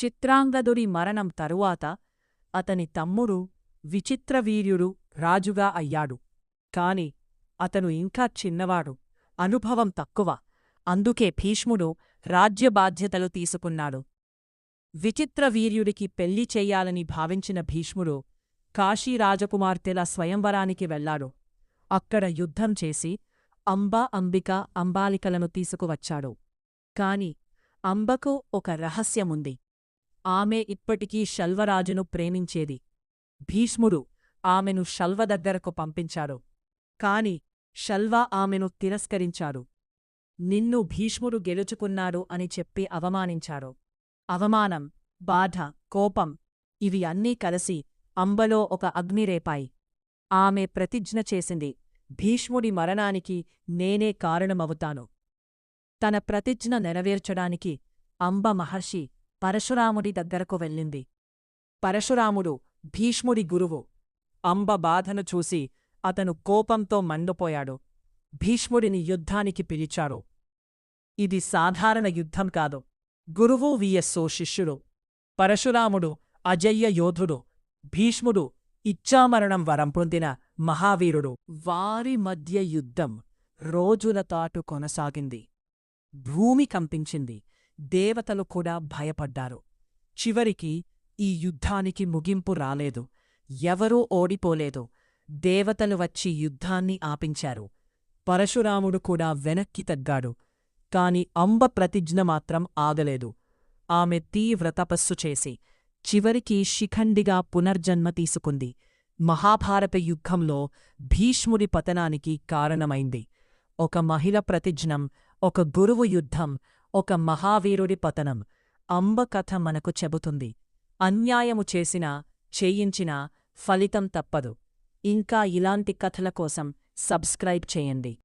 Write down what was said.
చిత్రాంగదుడి మరణం తరువాత అతని తమ్ముడు విచిత్రవీర్యుడు రాజుగా అయ్యాడు. కాని అతను ఇంకా చిన్నవాడు, అనుభవం తక్కువ. అందుకే భీష్ముడు రాజ్యబాధ్యతలు తీసుకున్నాడు. విచిత్రవీర్యుడికి పెళ్లి చెయ్యాలని భావించిన భీష్ముడు కాశీరాజకుమార్తెల స్వయంవరానికి వెళ్లాడు. అక్కడ యుద్ధం చేసి అంబిక అంబాలికలను తీసుకువచ్చాడు. కాని అంబకు ఒక రహస్యముంది. ఆమె ఇప్పటికీ శల్వరాజును ప్రేమించేది. భీష్ముడు ఆమెను శల్వ దగ్గరకు పంపించాడు. కాని శల్వ ఆమెను తిరస్కరించాడు. నిన్ను భీష్ముడు గెలుచుకున్నాడు అని చెప్పి అవమానించాడు. అవమానం, బాధ, కోపం ఇవి అన్నీ కలిసి అంబలో ఒక అగ్నిరేపాయి. ఆమె ప్రతిజ్ఞ చేసింది, భీష్ముడి మరణానికి నేనే కారణమవుతాను. తన ప్రతిజ్ఞ నెరవేర్చడానికి అంబ మహర్షి పరశురాముడి దగ్గరకు వెళ్ళింది. పరశురాముడు భీష్ముడి గురువు. అంబ బాధను చూసి అతను కోపంతో మండిపోయాడు. భీష్ముడిని యుద్ధానికి పిలిచాడు. ఇది సాధారణ యుద్ధం కాదు. గురువు వియస్సో శిష్యుడు. పరశురాముడు అజయ్య యోధుడు. భీష్ముడు ఇచ్ఛామరణం వరం పొందిన మహావీరుడు. వారి మధ్య యుద్ధం రోజుల తాటు కొనసాగింది. భూమి కంపించింది. దేవతలు కూడా భయపడ్డారు. చివరికి ఈ యుద్ధానికి ముగింపు రాలేదు. ఎవరూ ఓడిపోలేదు. దేవతలు వచ్చి యుద్ధాన్ని ఆపించారు. పరశురాముడు కూడా వెనక్కి తగ్గాడు. కాని అంబ ప్రతిజ్ఞ మాత్రం ఆగలేదు. ఆమె తీవ్ర తపస్సు చేసి చివరికి శిఖండిగా పునర్జన్మ తీసుకుంది. మహాభారత యుద్ధంలో భీష్ముడి పతనానికి కారణమైంది. ఒక మహిళ ప్రతిజ్ఞం, ఒక గురువు యుద్ధం, ఒక మహావీరుడి పతనం. అంబ కథ మనకు చెబుతుంది, అన్యాయము చేసినా చేయించినా ఫలితం తప్పదు. ఇంకా ఇలాంటి కథల కోసం సబ్స్క్రైబ్ చేయండి.